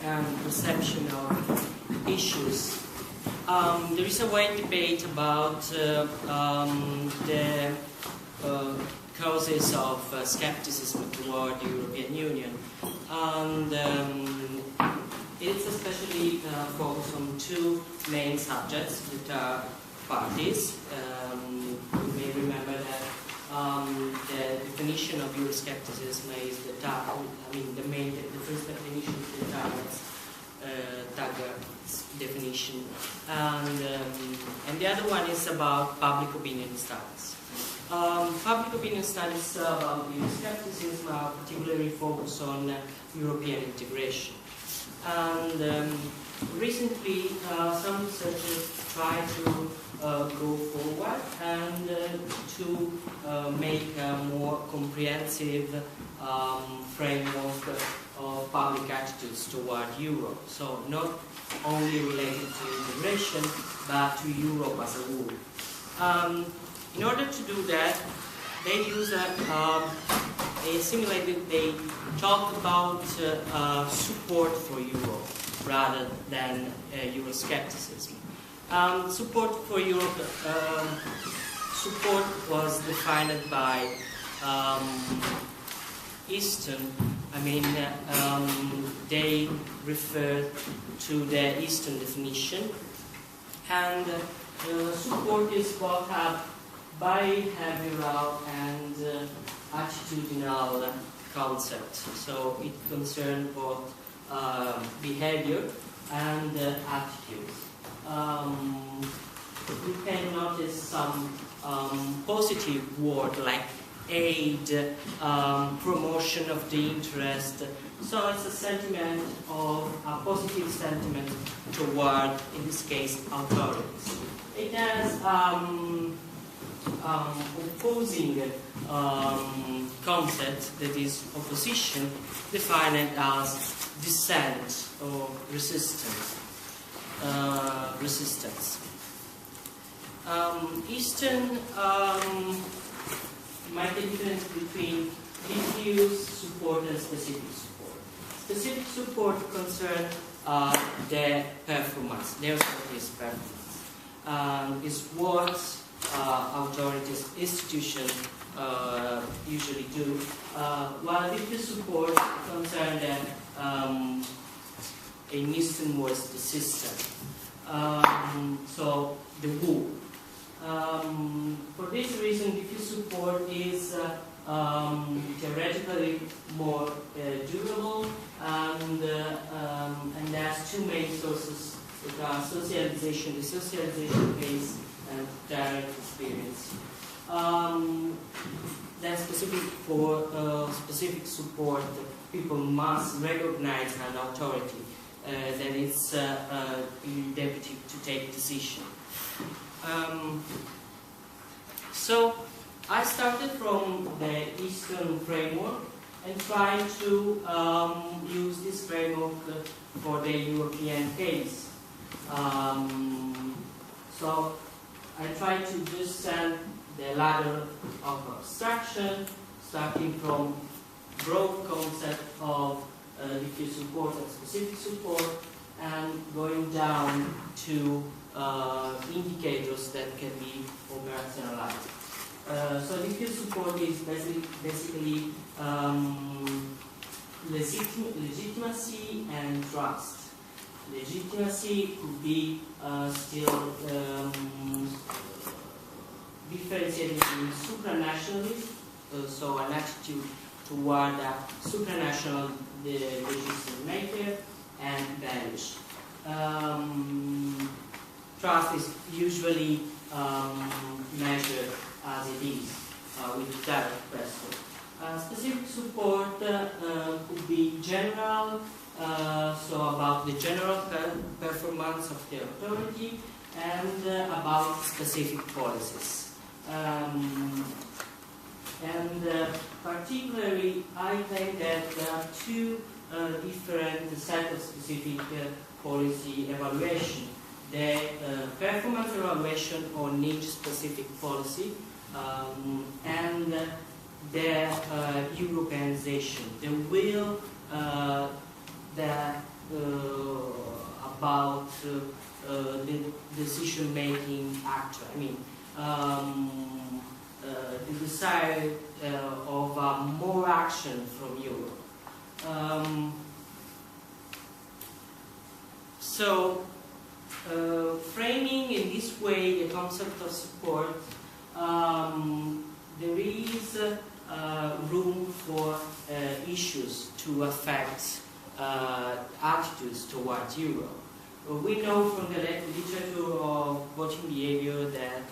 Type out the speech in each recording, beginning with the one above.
and perception of issues. There is a wide debate about the causes of skepticism toward the European Union, and it's especially focused on two main subjects that are parties. You may remember that the definition of Euro-scepticism is the first definition is the Taggart's definition, and the other one is about public opinion studies. Public opinion studies about Euro-scepticism are particularly focused on European integration. And recently, some researchers try to go forward and to make a more comprehensive framework of public attitudes toward Europe. So not only related to integration, but to Europe as a whole. In order to do that, they use they talk about support for Europe rather than Euro-scepticism. Support for Europe, support was defined by Easton. They refer to the Easton definition, and support is both behavioral and attitudinal concept. So it concerns both behavior and attitudes. You can notice some positive word like aid, promotion of the interest. So it's a sentiment of a positive sentiment toward, in this case, authorities. It has opposing concept, that is opposition, defined as dissent or resistance. Easton make the difference between diffuse support and specific support. Specific support concerns the performance, the authorities' performance. Is what authorities, institutions usually do, while diffuse support concerns in Easton was the system. So the who. For this reason, diffuse support is theoretically more durable, and there's two main sources that are socialization, the socialization phase, and direct experience. Then specific for specific support, people must recognize an authority that it's deputy to take decision. So I started from the Eastern framework and tried to use this framework for the European case. So I tried to descend the ladder of abstraction, starting from broad concept of diffuse support and specific support, and going down to indicators that can be operationalized. So diffuse support is basically legitimacy and trust. Legitimacy could be still differentiated in supranationalism, so an attitude toward a supranational decision maker, and values. Trust is usually measured as it is, with direct question. Specific support could be general, so about the general performance of the authority, and about specific policies. Particularly, I think that there are two different sets of specific policy evaluation. The performance evaluation on each specific policy, and the Europeanization, the will, the about the decision-making actor. I mean, the desire of more action from Europe. Framing in this way the concept of support, there is room for issues to affect attitudes towards Europe. We know from the literature of voting behavior that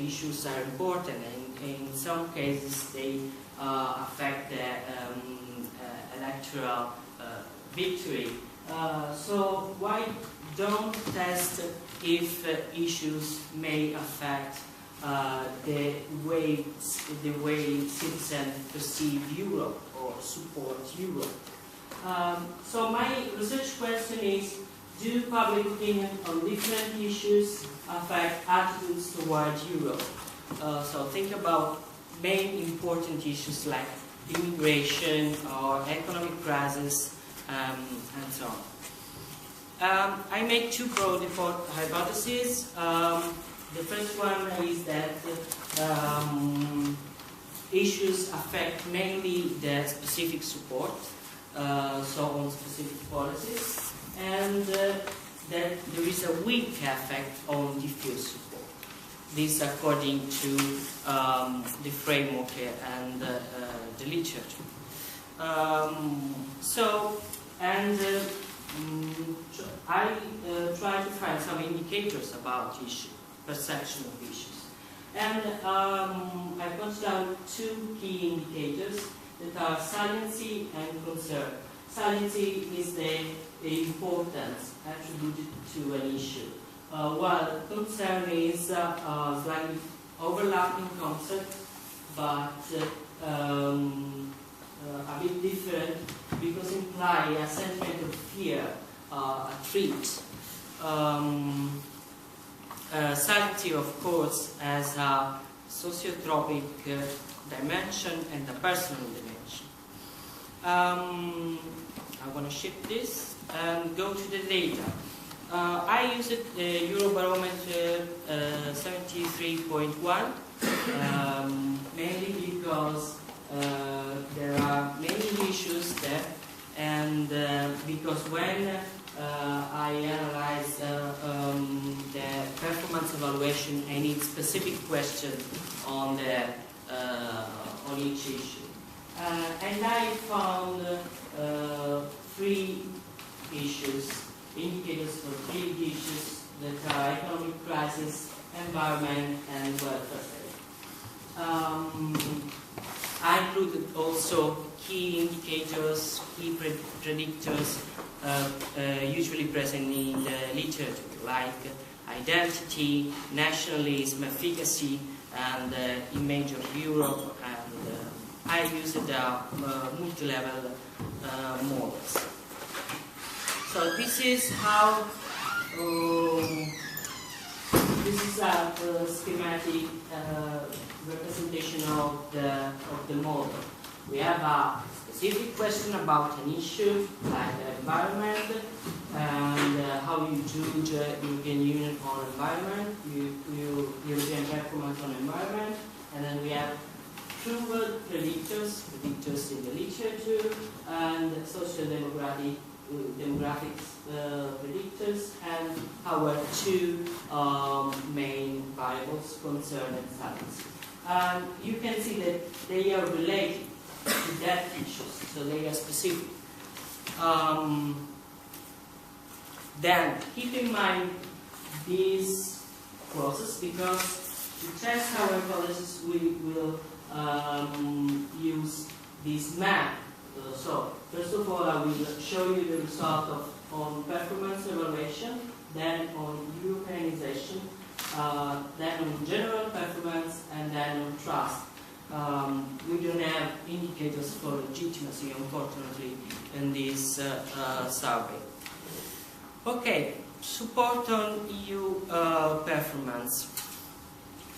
issues are important, and in some cases they affect the electoral victory. So why don't test if issues may affect the way citizens perceive Europe or support Europe? So my research question is, do public opinion on different issues affect attitudes towards Europe? So think about main important issues like immigration or economic crisis and so on. I make two broad hypotheses. The first one is that issues affect mainly the specific support, so on specific policies, and that there is a weak effect on diffuse support. This according to the framework and the literature. I try to find some indicators about issues, perception of issues. And I put down two key indicators that are saliency and concern. Saliency is the importance attributed to an issue, while concern is a slightly overlapping concept, but a bit different because imply a sentiment of fear, a threat. Saliency, of course, has a sociotropic dimension and a personal dimension. I want to shift this and go to the data. I used Eurobarometer 73.1 mainly because there are many issues there, and because when I analyze the performance evaluation, I need specific questions on each issue. And I found three issues, indicators for three issues that are economic crisis, environment, and welfare state. I included also key indicators, key predictors usually present in the literature, like identity, nationalism, efficacy, and image of Europe, and I used multi-level models. So this is how, this is a schematic representation of the model. We have a specific question about an issue, like the environment, and how you judge European Union on environment, European performance on environment, and then we have proven predictors in the literature, and social demographics predictors, and our two main variables, concern and saliency. And you can see that they are related to that issues, so they are specific. Then keep in mind this process, because to test our hypothesis we will use this map. So first of all, I will show you the result on performance evaluation, then on Europeanization, then on general performance, and then on trust. We don't have indicators for legitimacy, unfortunately, in this survey. Okay, support on EU performance.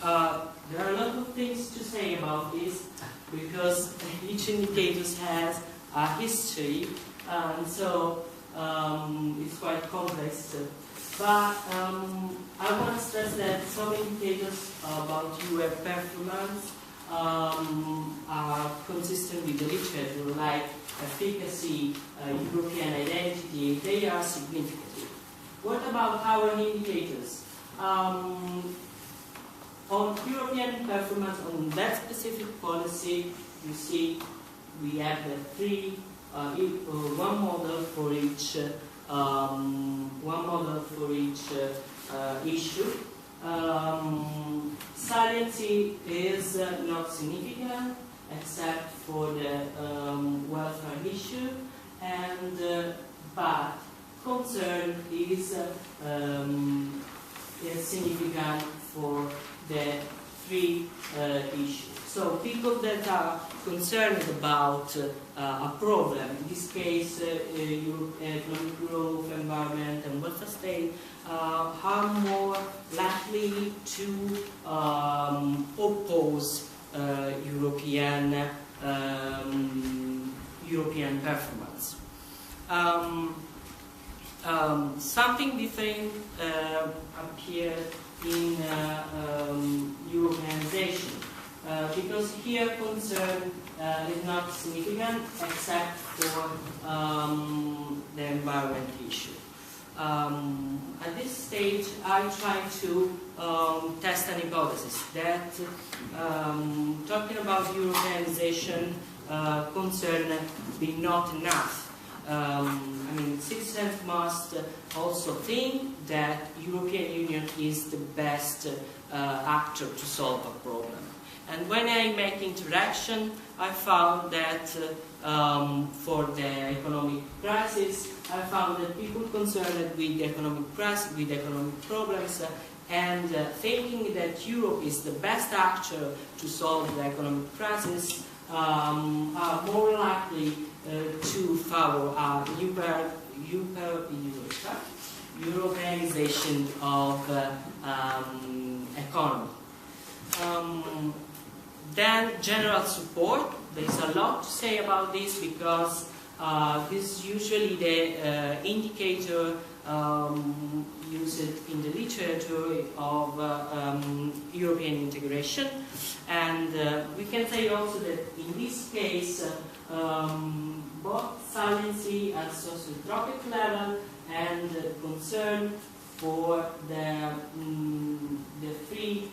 There are a lot of things to say about this, because each indicator has a history, and so It's quite complex. But I want to stress that some indicators about Europe performance are consistent with the literature, like efficacy, European identity. They are significant. What about our indicators? On European performance on that specific policy, you see we have the one model for each issue. Saliency is not significant except for the welfare issue, and but concern is significant for the three issues. So people that are concerned about a problem, in this case economic growth, environment and welfare state, are more likely to oppose European performance. Something different appeared in Europeanization, because here concern is not significant except for the environment issue. At this stage, I try to test an hypothesis that talking about Europeanization concern be not enough. I mean, citizens must also think that European Union is the best actor to solve a problem. And when I make interaction, I found that for the economic crisis, I found that people concerned with the economic crisis, with economic problems, and thinking that Europe is the best actor to solve the economic crisis, are more likely to favor a Europeanization of economy. Then general support. There's a lot to say about this because this is usually the indicator used in the literature of European integration, and we can say also that in this case both saliency at sociotropic level and concern for the three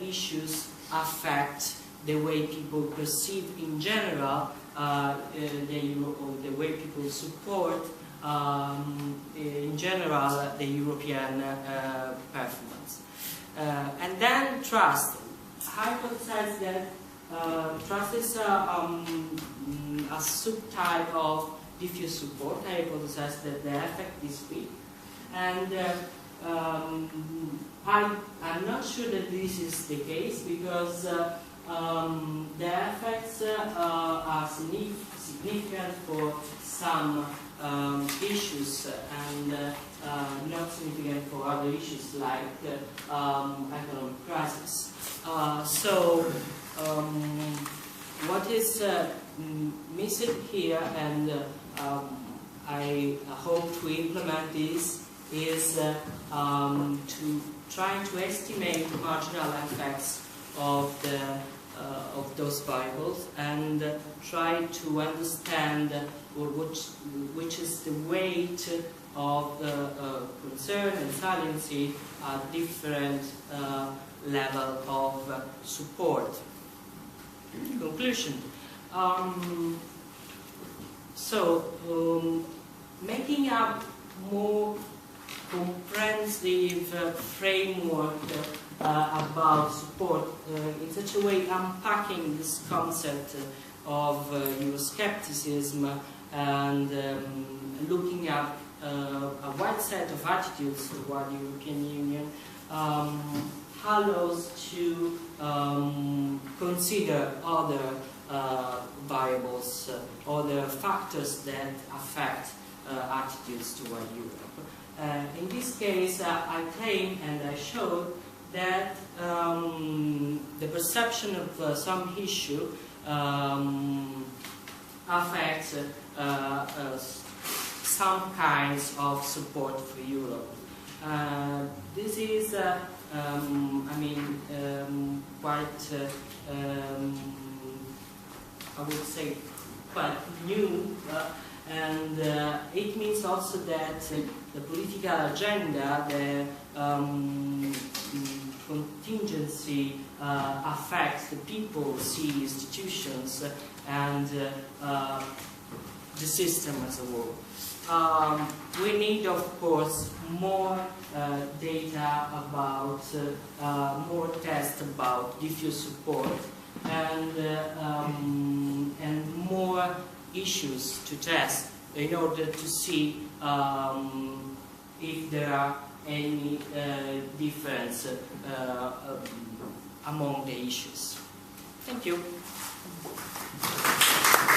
issues affect the way people perceive in general the way people support in general the European performance. And then trust. Hypothesize that trust is a subtype of diffuse support. I hypothesize that the effect is weak, and I'm not sure that this is the case because the effects are significant for some issues and not significant for other issues like economic crisis. So what is missing here, and I hope to implement this, is to try to estimate the marginal effects of those variables and try to understand which is the weight of concern and saliency at different level of support. Conclusion. Making up more comprehensive framework about support in such a way, unpacking this concept of Euro-scepticism and looking at a wide set of attitudes toward the European Union allows to consider other variables, other factors that affect attitudes toward Europe. In this case, I claim and I showed that the perception of some issue some kinds of support for Europe. This is, quite, I would say, quite new, and it means also that the political agenda, the contingency affects the people, see institutions, and the system as a whole. We need, of course, more data about, more tests about diffuse support, and more issues to test in order to see if there are any difference among the issues. Thank you.